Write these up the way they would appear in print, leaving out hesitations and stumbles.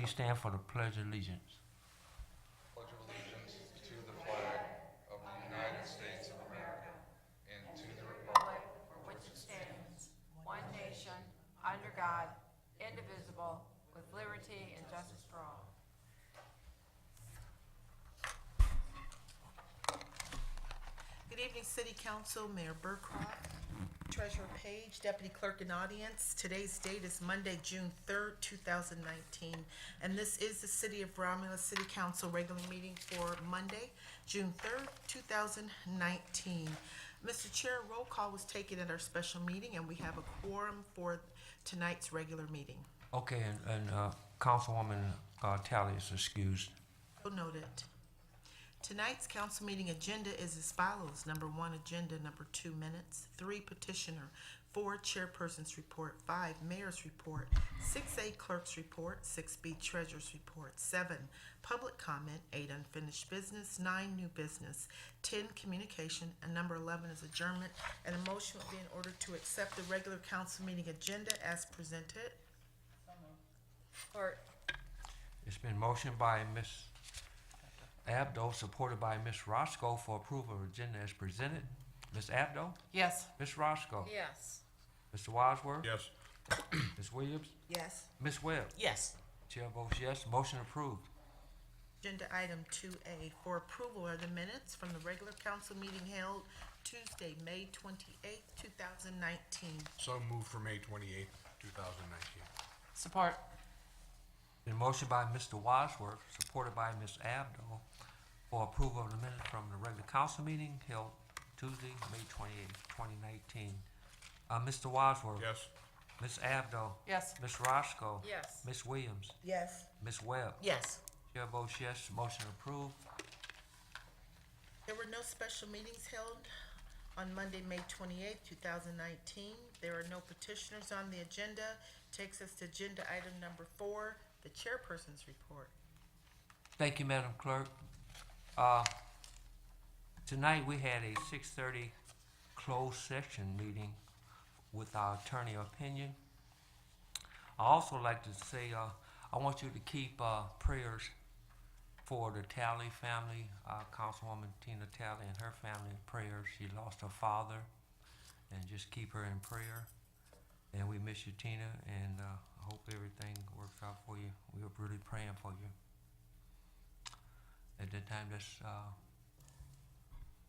You stand for the Pledge of Allegiance. Pledge of allegiance to the flag of the United States of America and to the republic For which it stands, one nation, under God, indivisible, with liberty and justice for all. Good evening, City Council, Mayor Burcroft, Treasurer Page, Deputy Clerk in audience. Today's date is Monday, June 3rd, 2019, and this is the City of Romulus City Council regular meeting for Monday, June 3rd, 2019. Mr. Chair, roll call was taken at our special meeting, and we have a quorum for tonight's regular meeting. Okay, and Councilwoman Talley is excused. So noted. Tonight's council meeting agenda is as follows. Number 1, agenda. Number 2, minutes. 3, petitioner. 4, chairperson's report. 5, mayor's report. 6A, clerk's report. 6B, treasurer's report. 7, public comment. 8, unfinished business. 9, new business. 10, communication. And number 11 is adjournment. And a motion will be in order to accept the regular council meeting agenda as presented. Support. It's been motioned by Ms. Abdo, supported by Ms. Roscoe for approval of agenda as presented. Ms. Abdo? Yes. Ms. Roscoe? Yes. Mr. Wadsworth? Yes. Ms. Williams? Yes. Ms. Webb? Yes. Chair votes yes. Motion approved. Agenda item 2A for approval are the minutes from the regular council meeting held Tuesday, May 28th, 2019. So moved for May 28th, 2019. Support. Been motioned by Mr. Wadsworth, supported by Ms. Abdo, for approval of the minutes from the regular council meeting held Tuesday, May 28th, 2019. Mr. Wadsworth? Yes. Ms. Abdo? Yes. Ms. Roscoe? Yes. Ms. Williams? Yes. Ms. Webb? Yes. Chair votes yes. Motion approved. There were no special meetings held on Monday, May 28th, 2019. There are no petitioners on the agenda. Takes us to agenda item number 4, the chairperson's report. Thank you, Madam Clerk. Tonight we had a 6:30 closed session meeting with our attorney opinion. I also like to say I want you to keep prayers for the Talley family, Councilwoman Tina Talley and her family in prayers. She lost her father, and just keep her in prayer. And we miss you, Tina, and I hope everything works out for you. We are really praying for you. At that time, this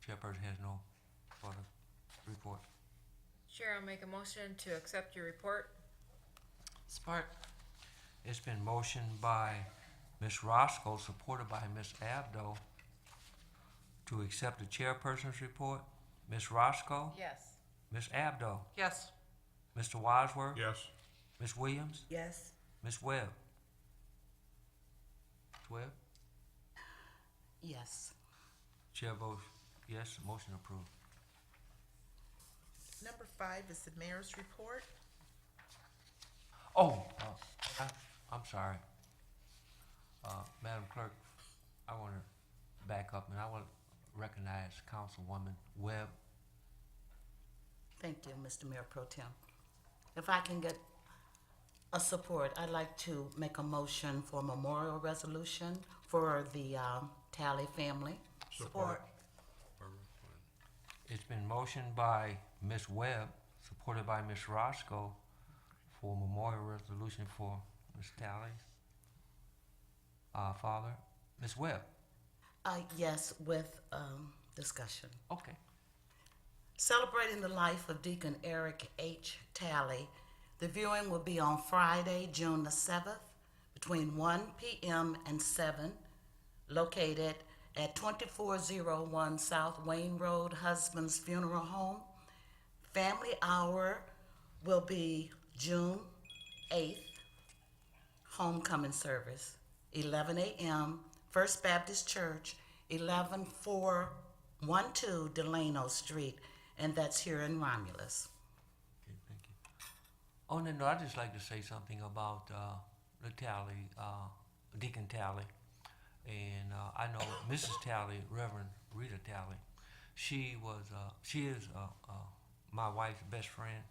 chairperson has no further report. Chair, I'll make a motion to accept your report. Support. It's been motioned by Ms. Roscoe, supported by Ms. Abdo, to accept the chairperson's report. Ms. Roscoe? Yes. Ms. Abdo? Yes. Mr. Wadsworth? Yes. Ms. Williams? Yes. Ms. Webb? Ms. Webb? Yes. Chair votes yes, motion approved. Number 5 is the mayor's report. Oh, I'm sorry. Madam Clerk, I want to back up and I want to recognize Councilwoman Webb. Thank you, Mr. Mayor Pro Tem. If I can get a support, I'd like to make a motion for a memorial resolution for the Talley family. Support. It's been motioned by Ms. Webb, supported by Ms. Roscoe, for a memorial resolution for Ms. Talley's father. Ms. Webb? Yes, with discussion. Okay. Celebrating the life of Deacon Eric H. Talley, the viewing will be on Friday, June the 7th, between 1 p.m. and 7, located at 2401 South Wayne Road, Husband's Funeral Home. Family hour will be June 8th, homecoming service, 11 a.m., First Baptist Church, 11412 Delano Street, and that's here in Romulus. Okay, thank you. Oh, no, I'd just like to say something about the Talley, Deacon Talley. And I know Mrs. Talley, Reverend Rita Talley. She is my wife's best friend.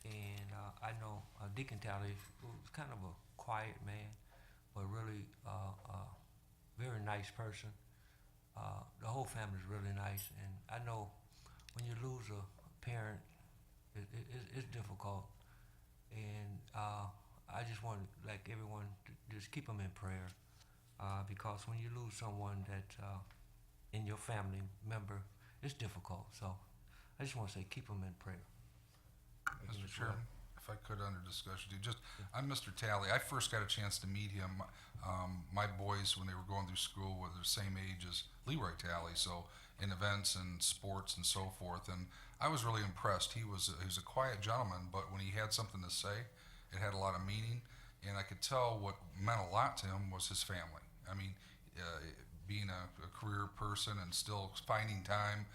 And I know Deacon Talley was kind of a quiet man, but nice person. The whole family's really nice, and I know when you lose a parent, it's difficult. And I just want like everyone to just keep them in prayer, because when you lose someone that in your family member, it's difficult. So I just want to say keep them in prayer. Mr. Chairman, if I could, under discussion, I'm Mr. Talley. I first got a chance to meet him. My boys, when they were going through school, were the same age as Leroy Talley, so in events and sports and so forth. And I was really impressed. He was a quiet gentleman, but when he had something to say, it had a lot of meaning. And I could tell what meant a lot to him was his family. I mean, being a career person and still finding time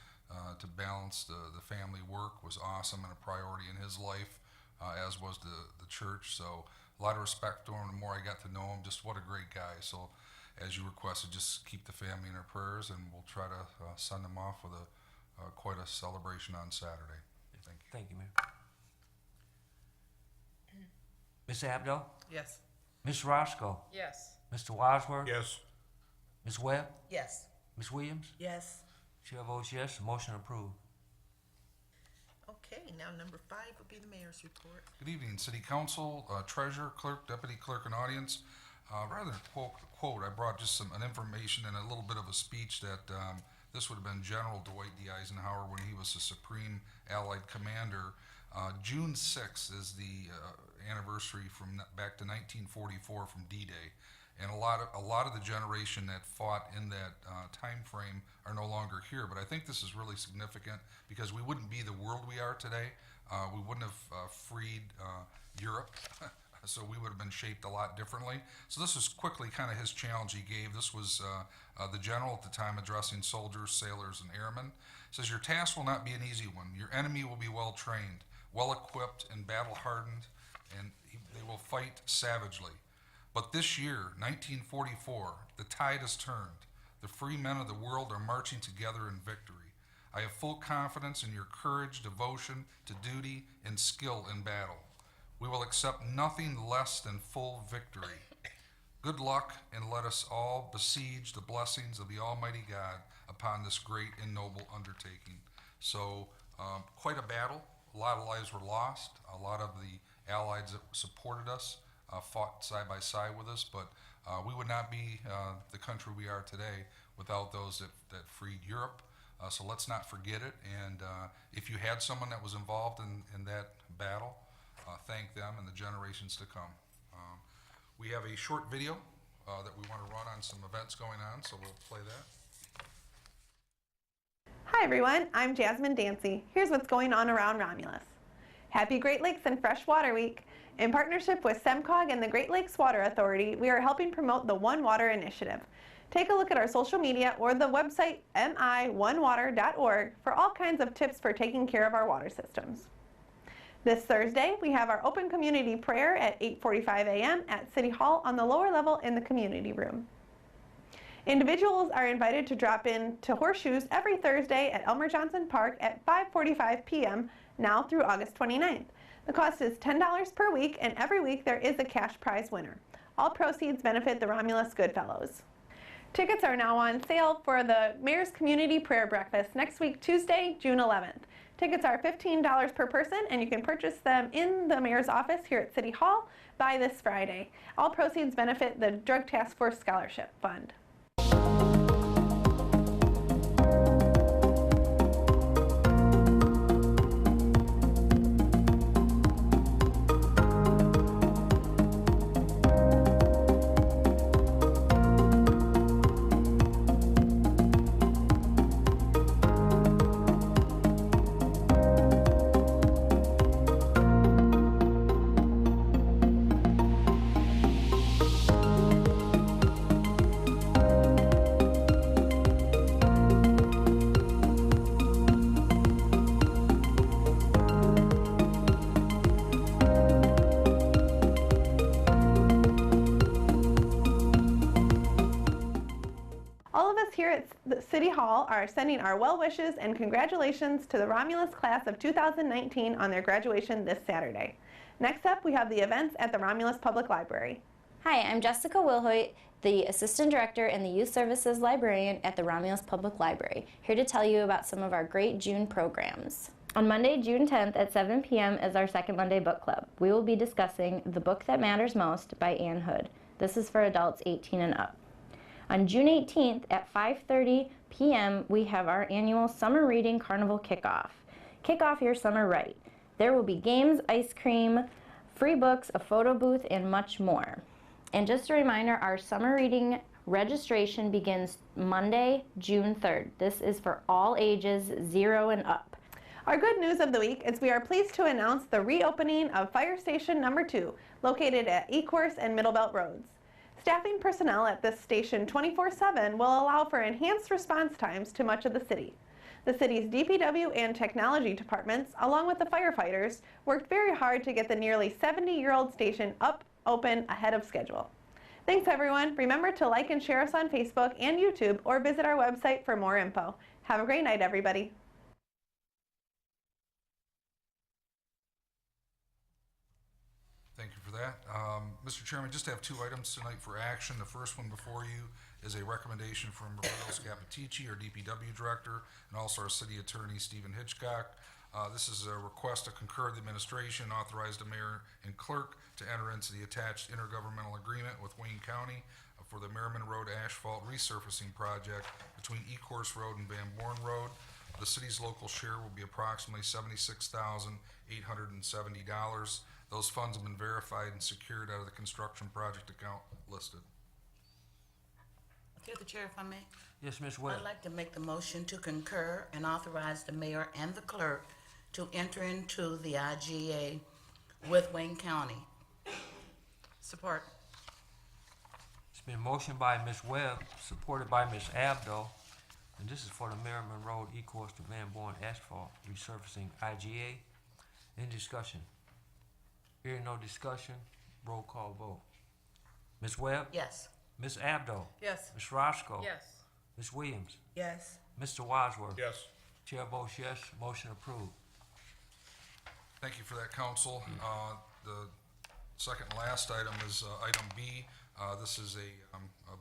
to balance the family work was awesome and a priority in his life, as was the church. So a lot of respect for him. The more I got to know him, just what a great guy. So as you requested, just keep the family in our prayers, and we'll try to send them off with quite a celebration on Saturday. Thank you. Thank you, Mayor. Ms. Abdo? Yes. Ms. Roscoe? Yes. Mr. Wadsworth? Yes. Ms. Webb? Yes. Ms. Williams? Yes. Chair votes yes, motion approved. Okay, now number 5 would be the mayor's report. Good evening, City Council, Treasurer, Clerk, Deputy Clerk, and audience. Rather than quote, I brought just an information and a little bit of a speech that this would have been General Dwight D. Eisenhower when he was the Supreme Allied Commander. June 6th is the anniversary from back to 1944 from D-Day. And a lot of the generation that fought in that time frame are no longer here. But I think this is really significant because we wouldn't be the world we are today. We wouldn't have freed Europe. So we would have been shaped a lot differently. So this is quickly kind of his challenge he gave. This was the general at the time addressing soldiers, sailors, and airmen. It says, your task will not be an easy one. Your enemy will be well trained, well equipped, and battle hardened, and they will fight savagely. But this year, 1944, the tide has turned. The free men of the world are marching together in victory. I have full confidence in your courage, devotion to duty, and skill in battle. We will accept nothing less than full victory. Good luck, and let us all besiege the blessings of the Almighty God upon this great and noble undertaking. So, quite a battle. A lot of lives were lost. A lot of the allies that supported us fought side by side with us, but we would not be the country we are today without those that freed Europe. So let's not forget it. And if you had someone that was involved in that battle, thank them and the generations to come. We have a short video that we want to run on some events going on, so we'll play that. Hi everyone, I'm Jasmine Dancy. Here's what's going on around Romulus. Happy Great Lakes and Freshwater Week. In partnership with SEMCOG and the Great Lakes Water Authority, we are helping promote the One Water Initiative. Take a look at our social media or the website mi1water.org for all kinds of tips for taking care of our water systems. This Thursday, we have our open community prayer at 8:45 a.m. at City Hall on the lower level in the community room. Individuals are invited to drop in to Horseshoes every Thursday at Elmer Johnson Park at 5:45 p.m. now through August 29th. The cost is $10 per week, and every week there is a cash prize winner. All proceeds benefit the Romulus Goodfellows. Tickets are now on sale for the Mayor's Community Prayer Breakfast next week, Tuesday, June 11th. Tickets are $15 per person, and you can purchase them in the Mayor's office here at City Hall by this Friday. All proceeds benefit the Drug Task Force Scholarship Fund. Here at the City Hall are sending our well wishes and congratulations to the Romulus class of 2019 on their graduation this Saturday. Next up, we have the events at the Romulus Public Library. Hi, I'm Jessica Wilhoit, the Assistant Director and the Youth Services Librarian at the Romulus Public Library, here to tell you about some of our great June programs. On Monday, June 10th at 7 p.m. is our Second Monday Book Club. We will be discussing The Book That Matters Most by Anne Hood. This is for adults 18 and up. On June 18th at 5:30 p.m., we have our annual Summer Reading Carnival Kickoff. Kick off your summer right. There will be games, ice cream, free books, a photo booth, and much more. And just a reminder, our summer reading registration begins Monday, June 3rd. This is for all ages 0 and up. Our good news of the week is we are pleased to announce the reopening of Fire Station Number 2, located at Ecorse and Middlebelt Roads. Staffing personnel at this station 24/7 will allow for enhanced response times to much of the city. The city's DPW and technology departments, along with the firefighters, worked very hard to get the nearly 70-year-old station open ahead of schedule. Thanks everyone. Remember to like and share us on Facebook and YouTube or visit our website for more info. Have a great night, everybody. Thank you for that. Mr. Chairman, just have 2 items tonight for action. The first one before you is a recommendation from Roberto Scapitici, our DPW Director, and also our City Attorney, Stephen Hitchcock. This is a request to concur the administration, authorize the mayor and clerk to enter into the attached intergovernmental agreement with Wayne County for the Merriman Road asphalt resurfacing project between Ecorse Road and Van Born Road. The city's local share will be approximately $76,870. Those funds have been verified and secured out of the construction project account listed. Through the chair, if I may. Yes, Ms. Webb. I'd like to make the motion to concur and authorize the mayor and the clerk to enter into the IGA with Wayne County. Support. It's been motioned by Ms. Webb, supported by Ms. Abdo, and this is for the Merriman Road Ecorse to Van Born asphalt resurfacing IGA. Any discussion? Hearing no discussion, roll call vote. Ms. Webb? Yes. Ms. Abdo? Yes. Ms. Roscoe? Yes. Ms. Williams? Yes. Mr. Wadsworth? Yes. Chair votes yes, motion approved. Thank you for that, council. The second and last item is item B. This is a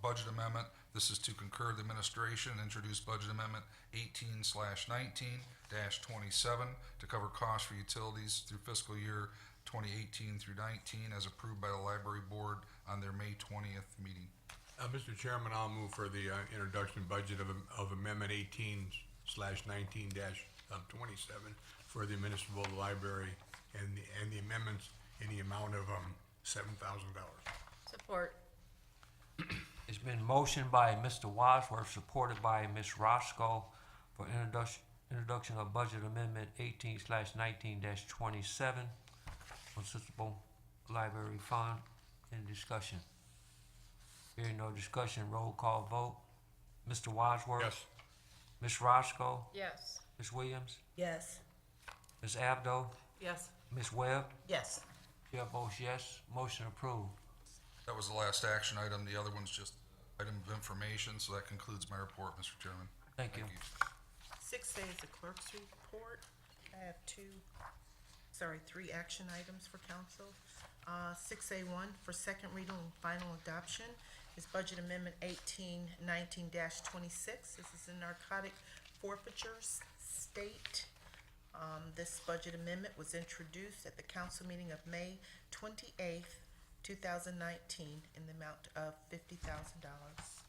budget amendment. This is to concur the administration, introduce budget amendment 18/19-27 to cover costs for utilities through fiscal year 2018 through 19 as approved by the library board on their May 20th meeting. Mr. Chairman, I'll move for the introduction budget of Amendment 18/19-27 for the municipal library and the amendments in the amount of $7,000. Support. It's been motioned by Mr. Wadsworth, supported by Ms. Roscoe for introduction of budget amendment 18/19-27 municipal library fund. Any discussion? Hearing no discussion, roll call vote. Mr. Wadsworth? Yes. Ms. Roscoe? Yes. Ms. Williams? Yes. Ms. Abdo? Yes. Ms. Webb? Yes. Chair votes yes, motion approved. That was the last action item. The other one's just item of information, so that concludes my report, Mr. Chairman. Thank you. 6A is the clerk's report. I have 3 action items for council. 6A1 for second reading and final adoption is Budget Amendment 18/19-26. This is a narcotic forfeiture state. This budget amendment was introduced at the council meeting of May 28th, 2019 in the amount of $50,000.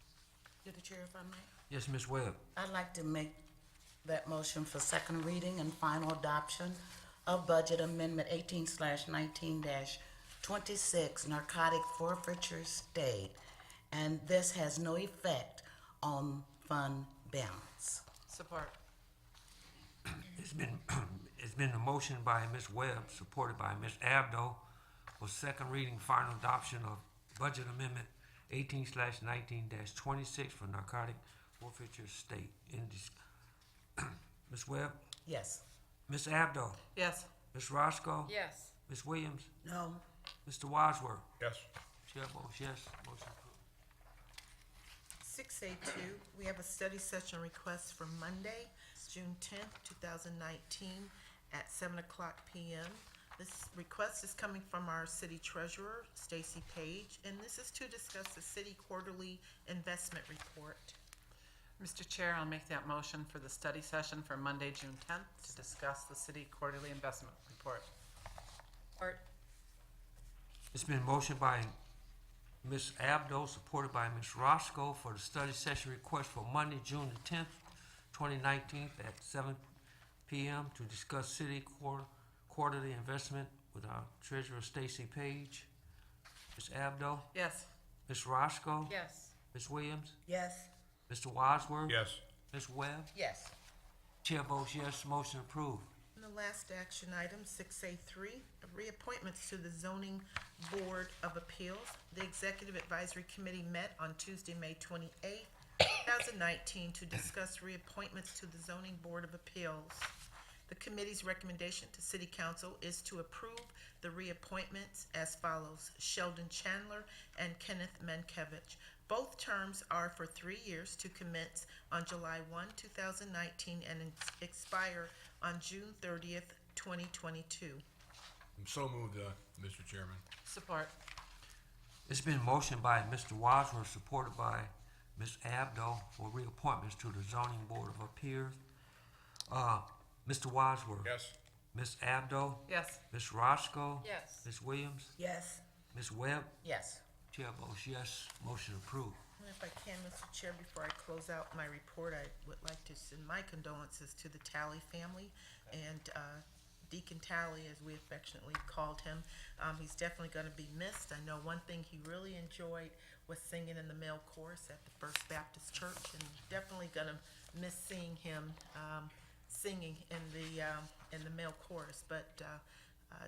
Through the chair, if I may. Yes, Ms. Webb. I'd like to make that motion for second reading and final adoption of Budget Amendment 18/19-26 narcotic forfeiture state, and this has no effect on fund balance. Support. It's been a motion by Ms. Webb, supported by Ms. Abdo, for second reading, final adoption of budget amendment 18/19-26 for narcotic forfeiture state. Ms. Webb, Yes. Ms. Abdo, Yes. Ms. Roscoe, Yes. Ms. Williams, No. Mr. Wadsworth. Yes. Chair votes yes, motion approved. 6A2, we have a study session request for Monday, June 10th, 2019 at 7 o'clock p.m. This request is coming from our city treasurer, Stacy Page, and this is to discuss the city quarterly investment report. Mr. Chair, I'll make that motion for the study session for Monday, June 10th, to discuss the city quarterly investment report. Support. It's been motioned by Ms. Abdo, supported by Ms. Roscoe, for the study session request for Monday, June the 10th, 2019, at 7 p.m. to discuss city quarterly investment with our treasurer, Stacy Page. Ms. Abdo? Yes. Ms. Roscoe? Yes. Ms. Williams? Yes. Mr. Wadsworth? Yes. Ms. Webb? Yes. Chair votes yes, motion approved. And the last action item, 6A3, reappointments to the Zoning Board of Appeals. The Executive Advisory Committee met on Tuesday, May 28, 2019, to discuss reappointments to the Zoning Board of Appeals. The committee's recommendation to City Council is to approve the reappointments as follows: Sheldon Chandler and Kenneth Mankiewicz. Both terms are for 3 years to commence on July 1, 2019 and expire on June 30th, 2022. I'm so moved, Mr. Chairman. Support. It's been motioned by Mr. Wadsworth, supported by Ms. Abdo, for reappointments to the Zoning Board of Appeals. Mr. Wadsworth? Yes. Ms. Abdo? Yes. Ms. Roscoe? Yes. Ms. Williams? Yes. Ms. Webb? Yes. Chair votes yes, motion approved. And if I can, Mr. Chair, before I close out my report, I would like to send my condolences to the Talley family and Deacon Talley, as we affectionately called him. He's definitely going to be missed. I know one thing he really enjoyed was singing in the male chorus at the First Baptist Church, and definitely going to miss seeing him singing in the male chorus. But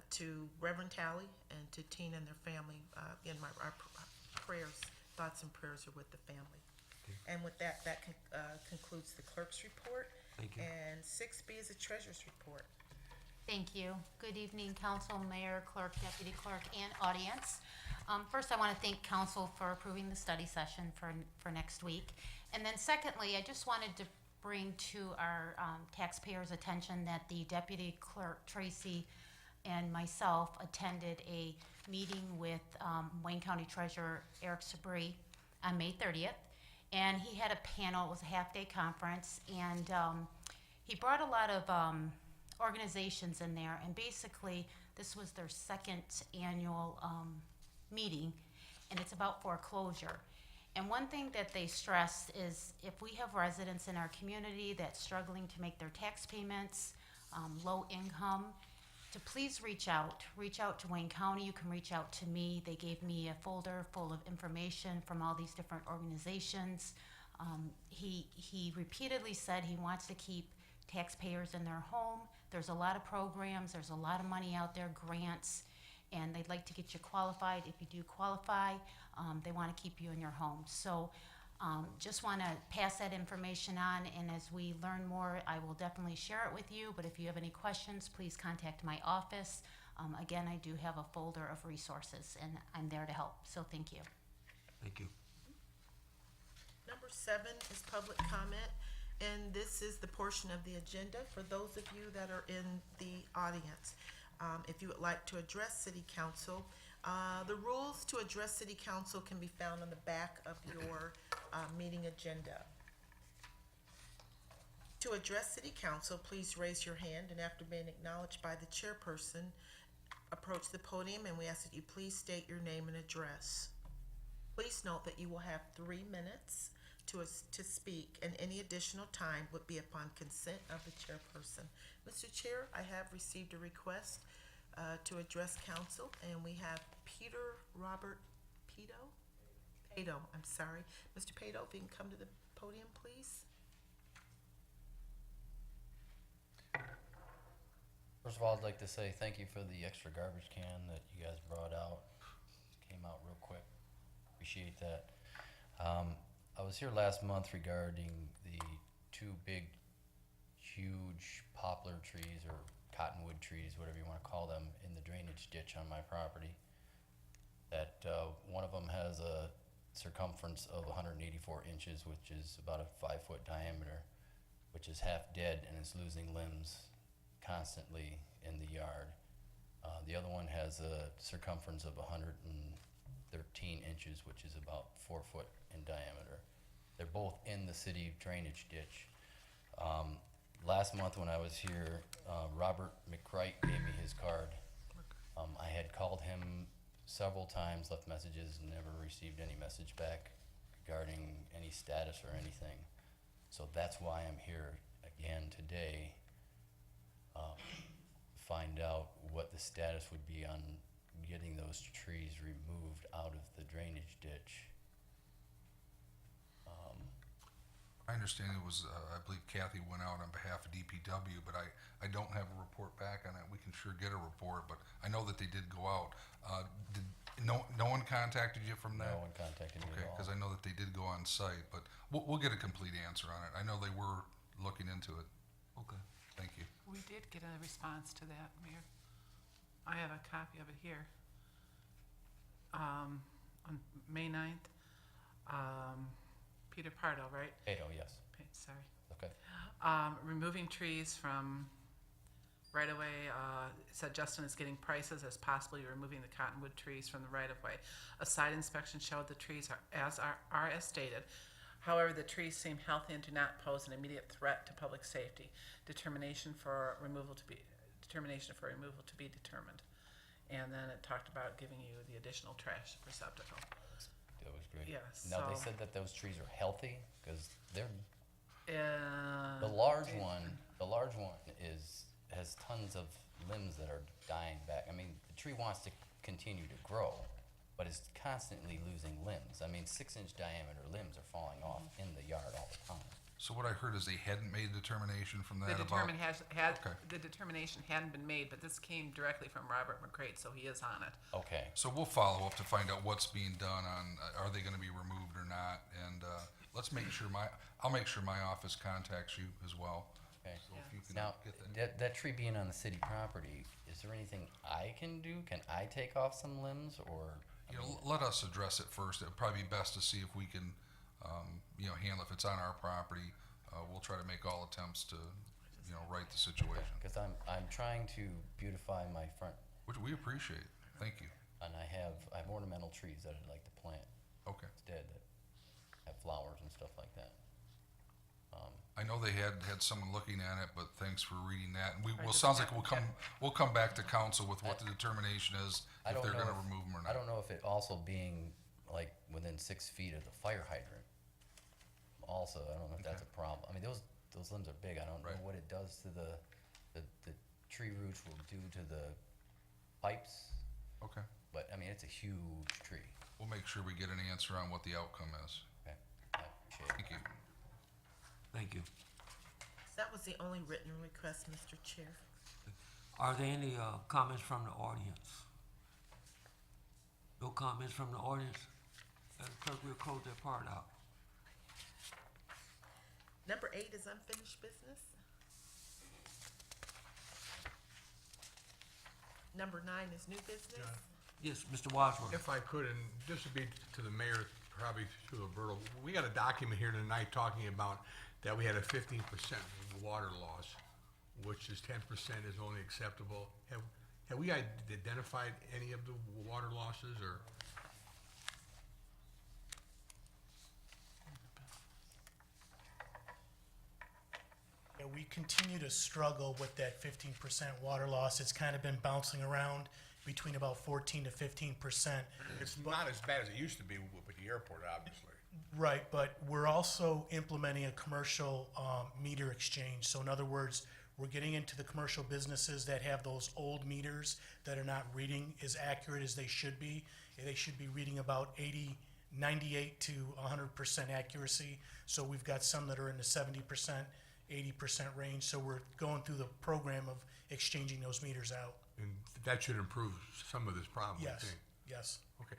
to Reverend Talley and to Tina and their family, again, our prayers, thoughts and prayers are with the family. And with that, concludes the clerk's report. Thank you. And 6B is the treasurer's report. Thank you. Good evening, council, mayor, clerk, deputy clerk, and audience. First, I want to thank council for approving the study session for next week. And then secondly, I just wanted to bring to our taxpayers' attention that the deputy clerk, Tracy, and myself attended a meeting with Wayne County Treasurer Eric Sabri on May 30th. And he had a panel, it was a half-day conference, and he brought a lot of organizations in there, and basically this was their second annual meeting, and it's about foreclosure. And one thing that they stressed is if we have residents in our community that's struggling to make their tax payments, low income, to please reach out to Wayne County. You can reach out to me. They gave me a folder full of information from all these different organizations. He repeatedly said he wants to keep taxpayers in their home. There's a lot of programs, there's a lot of money out there, grants, and they'd like to get you qualified. If you do qualify, they want to keep you in your home. So just want to pass that information on, and as we learn more, I will definitely share it with you. But if you have any questions, please contact my office. Again, I do have a folder of resources, and I'm there to help. So thank you. Thank you. Number 7 is public comment, and this is the portion of the agenda for those of you that are in the audience. If you would like to address City Council, the rules to address City Council can be found on the back of your meeting agenda. To address City Council, please raise your hand, and after being acknowledged by the chairperson, approach the podium, and we ask that you please state your name and address. Please note that you will have 3 minutes to speak, and any additional time would be upon consent of the chairperson. Mr. Chair, I have received a request to address council, and we have Peter Robert Pato, I'm sorry. Mr. Pato, if you can come to the podium, please. First of all, I'd like to say thank you for the extra garbage can that you guys brought out. Came out real quick. Appreciate that. I was here last month regarding the 2 big, huge poplar trees or cottonwood trees, whatever you want to call them, in the drainage ditch on my property. That one of them has a circumference of 184 inches, which is about a 5-foot diameter, which is half dead and is losing limbs constantly in the yard. The other one has a circumference of 113 inches, which is about 4 foot in diameter. They're both in the city drainage ditch. Last month when I was here, Robert McCright gave me his card. I had called him several times, left messages, never received any message back regarding any status or anything. So that's why I'm here again today. Find out what the status would be on getting those trees removed out of the drainage ditch. I understand it was, I believe Kathy went out on behalf of DPW, but I don't have a report back on it. We can sure get a report, but I know that they did go out. Did, no one contacted you from that? No one contacted me Okay, at all. because I know that they did go on site, but we'll get a complete answer on it. I know they were looking into it. Okay. Thank you. We did get a response to that, Mayor. I have a copy of it here. On May 9th, Peter Pardo, right? Cato, yes. Sorry. Okay. Removing trees from right-of-way, said Justin is getting prices as possibly removing the cottonwood trees from the right-of-way. A site inspection showed the trees are as stated. However, the trees seem healthy and do not pose an immediate threat to public safety. Determination for removal to be determined. And then it talked about giving you the additional trash receptacle. That was great. Yes, Now, they so- said that those trees are healthy, because they're, Uh, the large one has tons of limbs that are dying back. I mean, the tree wants to continue to grow, but it's constantly losing limbs. I mean, 6-inch diameter limbs are falling off in the yard all the time. So what I heard is they hadn't made a determination from The that about? Okay. the determination hadn't been made, but this came directly from Robert McCrate, so he is on it. Okay. So we'll follow up to find out what's being done on, are they gonna be removed or not? And, let's make sure I'll make sure my office contacts you as well. Okay. So if you can Now, get that. that tree being on the city property, is there anything I can do? Can I take off some limbs, or? I You know, mean, let us address it first. It'd probably be best to see if we can, handle, if it's on our property, we'll try to make all attempts to, right the situation, Cause I'm trying to beautify my front, which we appreciate. Thank you. and I have ornamental trees that I'd like to plant Okay. instead that have flowers and stuff like that. I know they had someone looking at it, but thanks for reading that. And I just sounds like haven't we'll come back to council with what the determination is, I if don't they're know gonna remove them or I not. don't know if it also being like within 6 feet of the fire hydrant. Also, I don't know if that's a problem. I mean, those limbs are big. I don't know Right. what it does to the tree roots will do to the pipes, Okay. but I mean, it's a huge tree. We'll make sure we get an answer on what the outcome is. Okay, I appreciate it. Thank you. Thank you. That was the only written request, Mr. Chair. Are there any comments from the audience? No comments from the audience? Clerk, we'll close that part out. Number 8 is unfinished business. Number 9 is new business. John? Yes, Mr. Wadsworth. If I could, and this would be to the mayor, probably to Roberto, we got a document here tonight talking about that we had a 15% water loss, which is 10% is only acceptable. Have we identified any of the water losses, or? Yeah, we continue to struggle with that 15% water loss. It's kind of been bouncing around between about 14 to 15%. It's not as bad as it used to be with the airport, obviously. Right, but we're also implementing a commercial meter exchange. So in other words, we're getting into the commercial businesses that have those old meters that are not reading as accurate as they should be. They should be reading about 98 to 100% accuracy. So we've got some that are in the 70%, 80% range. So we're going through the program of exchanging those meters out. And that should improve some of this problem, I Yes, think. yes. Okay,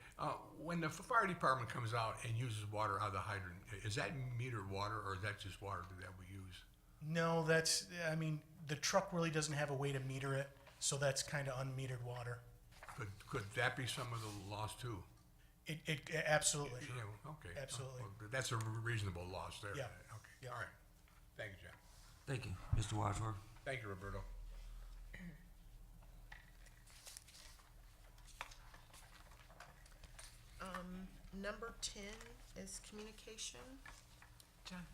when the fire department comes out and uses water out of the hydrant, is that metered water, or is that just water that we use? No, the truck really doesn't have a way to meter it, so that's kind of unmetered water. Could that be some of the loss too? It absolutely. Yeah, okay. Absolutely. Well, that's a reasonable loss there. Yeah. Okay, Yeah. all right. Thank you, John. Thank you, Mr. Wadsworth. Thank you, Roberto. Number 10 is communication. John?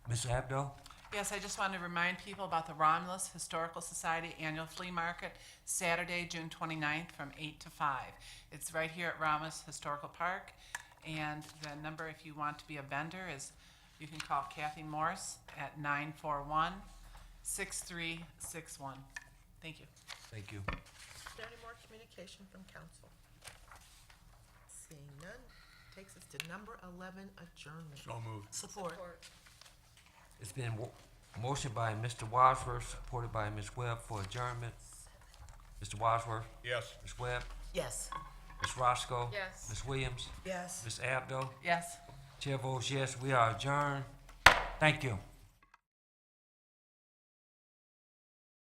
Ms. Abdo? Yes, I just wanted to remind people about the Romulus Historical Society Annual Flea Market, Saturday, June 29th from 8 to 5. It's right here at Romulus Historical Park, and the number, if you want to be a vendor, is you can call Kathy Morse at 941-6361. Thank you. Thank you. Is there any more communication from council? Seeing none, takes us to number 11, adjournment. So moved. Support. It's been motion by Mr. Wadsworth, supported by Ms. Webb for adjournment. Mr. Wadsworth? Yes. Ms. Webb? Yes. Ms. Roscoe? Yes. Ms. Williams? Yes. Ms. Abdo? Yes. Chair votes yes, we are adjourned. Thank you.